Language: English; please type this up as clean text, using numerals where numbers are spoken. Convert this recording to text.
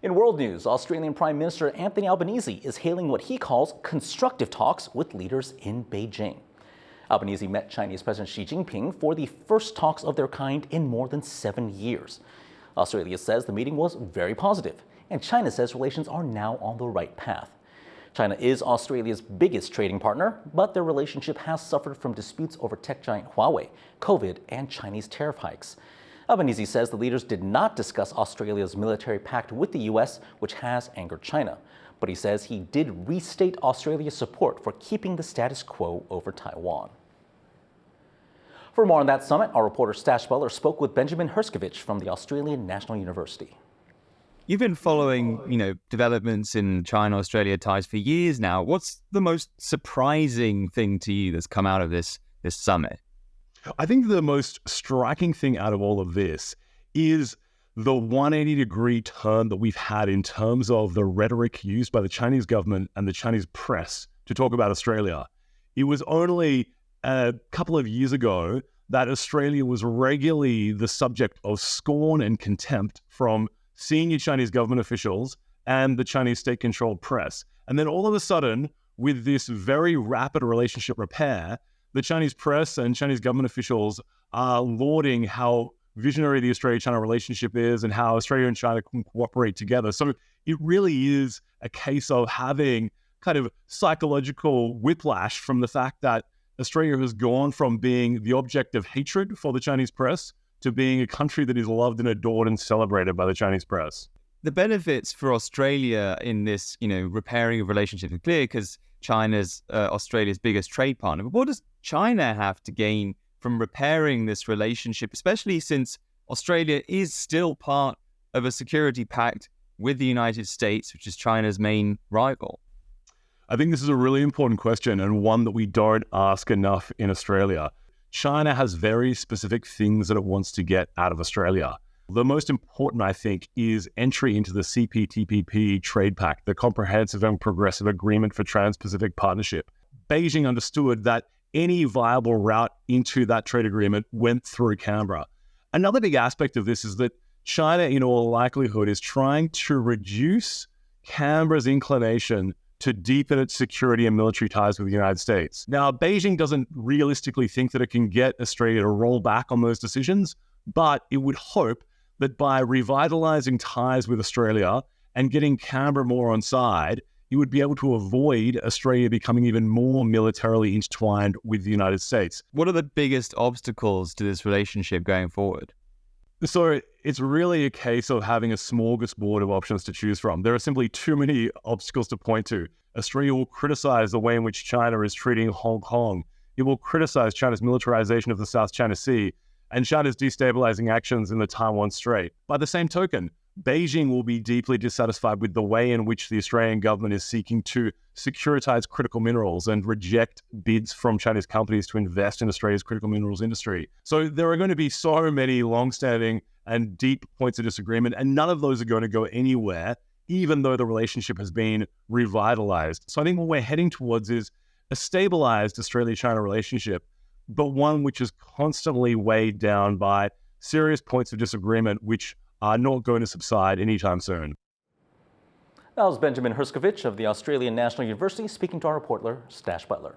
In world news, Australian Prime Minister Anthony Albanese is hailing what he calls constructive talks with leaders in Beijing. Albanese met Chinese President Xi Jinping for the first talks of their kind in more than 7 years. Australia says the meeting was very positive, and China says relations are now on the right path. China is Australia's biggest trading partner, but their relationship has suffered from disputes over tech giant Huawei, COVID, and Chinese tariff hikes. Albanese says the leaders did not discuss Australia's military pact with the U.S., which has angered China. But he says he did restate Australia's support for keeping the status quo over Taiwan. For more on that summit, our reporter Staś Butler spoke with Benjamin Herscovitch from the Australian National University. You've been following, developments in China-Australia ties for years now. What's the most surprising thing to you that's come out of this summit? I think the most striking thing out of all of this is the 180-degree turn that we've had in terms of the rhetoric used by the Chinese government and the Chinese press to talk about Australia. It was only a couple of years ago that Australia was regularly the subject of scorn and contempt from senior Chinese government officials and the Chinese state-controlled press. And then all of a sudden, with this very rapid relationship repair, the Chinese press and Chinese government officials are lauding how visionary the Australia-China relationship is and how Australia and China can cooperate together. So it really is a case of having kind of psychological whiplash from the fact that Australia has gone from being the object of hatred for the Chinese press to being a country that is loved and adored and celebrated by the Chinese press. The benefits for Australia in this, repairing of relationships are clear because China's Australia's biggest trade partner. But what does China have to gain from repairing this relationship, especially since Australia is still part of a security pact with the United States, which is China's main rival? I think this is a really important question and one that we don't ask enough in Australia. China has very specific things that it wants to get out of Australia. The most important, I think, is entry into the CPTPP trade pact, the Comprehensive and Progressive Agreement for Trans-Pacific Partnership. Beijing understood that any viable route into that trade agreement went through Canberra. Another big aspect of this is that China, in all likelihood, is trying to reduce Canberra's inclination to deepen its security and military ties with the United States. Now, Beijing doesn't realistically think that it can get Australia to roll back on those decisions, but it would hope that by revitalizing ties with Australia and getting Canberra more on side, it would be able to avoid Australia becoming even more militarily intertwined with the United States. What are the biggest obstacles to this relationship going forward? So it's really a case of having a smorgasbord of options to choose from. There are simply too many obstacles to point to. Australia will criticize the way in which China is treating Hong Kong. It will criticize China's militarization of the South China Sea and China's destabilizing actions in the Taiwan Strait. By the same token, Beijing will be deeply dissatisfied with the way in which the Australian government is seeking to securitize critical minerals and reject bids from Chinese companies to invest in Australia's critical minerals industry. So there are going to be so many long-standing and deep points of disagreement, and none of those are going to go anywhere, even though the relationship has been revitalized. So I think what we're heading towards is a stabilized Australia-China relationship, but one which is constantly weighed down by serious points of disagreement, which are not going to subside anytime soon. That was Benjamin Herscovitch of the Australian National University speaking to our reporter, Staś Butler.